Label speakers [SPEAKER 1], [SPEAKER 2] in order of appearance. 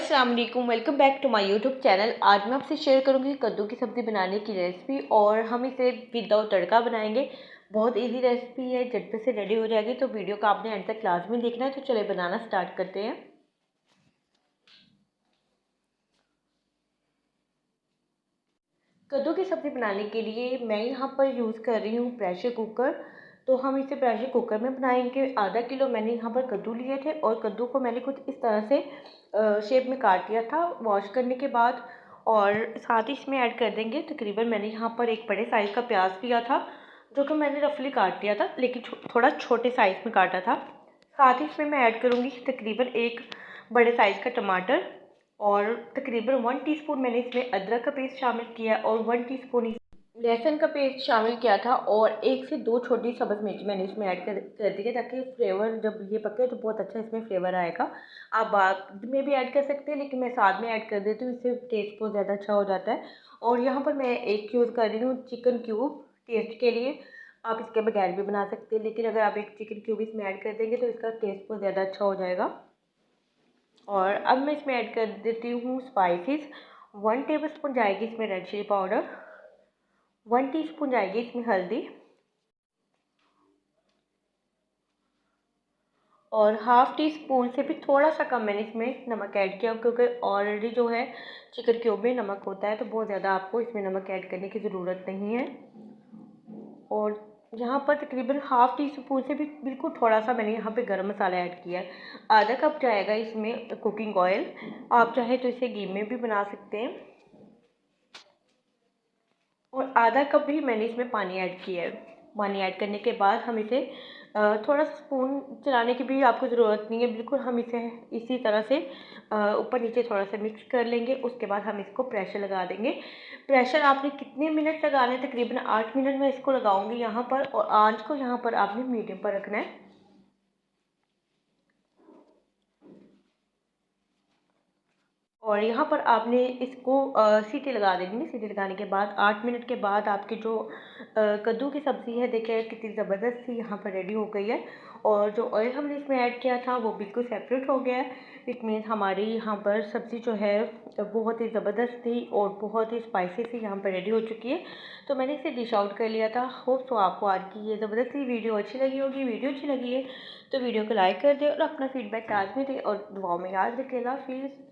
[SPEAKER 1] अस्सलाम वालेकुम, welcome back to my YouTube channel. आज मैं आपसे शेयर करूंगी कद्दू की सब्ज़ी बनाने की रेसिपी और हम इसे विदाउट तड़का बनाएंगे। बहुत इजी रेसिपी है, झटपट से रेडी हो जाएगी। तो वीडियो का आपने एंड तक लाजमी देखना है। तो चलिए बनाना स्टार्ट करते हैं। कद्दू की सब्ज़ी बनाने के लिए मैं यहाँ पर यूज़ कर रही हूँ प्रेशर कुकर। तो हम इसे प्रेशर कुकर में बनाएंगे। आधा किलो मैंने यहाँ पर कद्दू लिए थे और कद्दू को मैंने कुछ इस तरह से शेप में काट लिया था वॉश करने के बाद। और साथ ही इसमें ऐड कर देंगे तकरीबन मैंने यहाँ पर एक बड़े साइज़ का प्याज लिया था जो कि मैंने रफली काट लिया था, लेकिन थोड़ा छोटे साइज़ में काटा था। साथ ही इसमें मैं ऐड करूँगी तकरीबन एक बड़े साइज़ का टमाटर और तकरीबन 1 टीस्पून मैंने इसमें अदरक का पेस्ट शामिल किया और 1 टीस्पून लहसुन का पेस्ट शामिल किया था और 1 से 2 छोटी सब्ज़ मिर्च मैंने इसमें ऐड कर दी है ताकि फ्लेवर जब ये पके तो बहुत अच्छा इसमें फ्लेवर आएगा। आप बाद में भी ऐड कर सकते हैं, लेकिन मैं साथ में ऐड कर देती हूँ, इससे टेस्ट बहुत ज़्यादा अच्छा हो जाता है। और यहाँ पर मैं एक यूज़ कर रही हूँ चिकन क्यूब टेस्ट के लिए। आप इसके बगैर भी बना सकते हैं, लेकिन अगर आप एक चिकन क्यूब इसमें ऐड कर देंगे तो इसका टेस्ट बहुत ज़्यादा अच्छा हो जाएगा। और अब मैं इसमें ऐड कर देती हूँ स्पाइसेस। 1 टेबलस्पून जाएगी इसमें रेड चिली पाउडर, 1 टीस्पून जाएगी इसमें हल्दी और हाफ़ टी स्पून से भी थोड़ा सा कम मैंने इसमें नमक ऐड किया, क्योंकि ऑलरेडी जो है चिकन क्यूब में नमक होता है तो बहुत ज़्यादा आपको इसमें नमक ऐड करने की ज़रूरत नहीं है। और यहाँ पर तकरीबन हाफ़ टी स्पून से भी बिल्कुल थोड़ा सा मैंने यहाँ पे गरम मसाला ऐड किया है। आधा कप जाएगा इसमें कुकिंग ऑयल, आप चाहे तो इसे घी में भी बना सकते हैं। और आधा कप भी मैंने इसमें पानी ऐड किया है। पानी ऐड करने के बाद हम इसे थोड़ा सा स्पून चलाने की भी आपको ज़रूरत नहीं है, बिल्कुल हम इसे इसी तरह से ऊपर नीचे थोड़ा सा मिक्स कर लेंगे। उसके बाद हम इसको प्रेशर लगा देंगे। प्रेशर आपने कितने मिनट लगाने, तकरीबन 8 मिनट मैं इसको लगाऊंगी यहाँ पर। और आंच को यहाँ पर आपने मीडियम पर रखना है। और यहाँ पर आपने इसको सीटी लगा देनी है। सीटी लगाने के बाद 8 मिनट के बाद आपकी जो कद्दू की सब्ज़ी है, देखिए कितनी ज़बरदस्त सी यहाँ पर रेडी हो गई है। और जो ऑयल हमने इसमें ऐड किया था वो बिल्कुल सेपरेट हो गया है। इट मीन्स हमारी यहाँ पर सब्ज़ी जो है बहुत ही ज़बरदस्त थी और बहुत ही स्पाइसी सी यहाँ पर रेडी हो चुकी है। तो मैंने इसे डिश आउट कर लिया था। होप तो आपको आज की ये ज़बरदस्त सी वीडियो अच्छी लगी होगी। वीडियो अच्छी लगी है तो वीडियो को लाइक कर दें और अपना फीडबैक लाजमी दें और दुआओं में याद रखें। फिर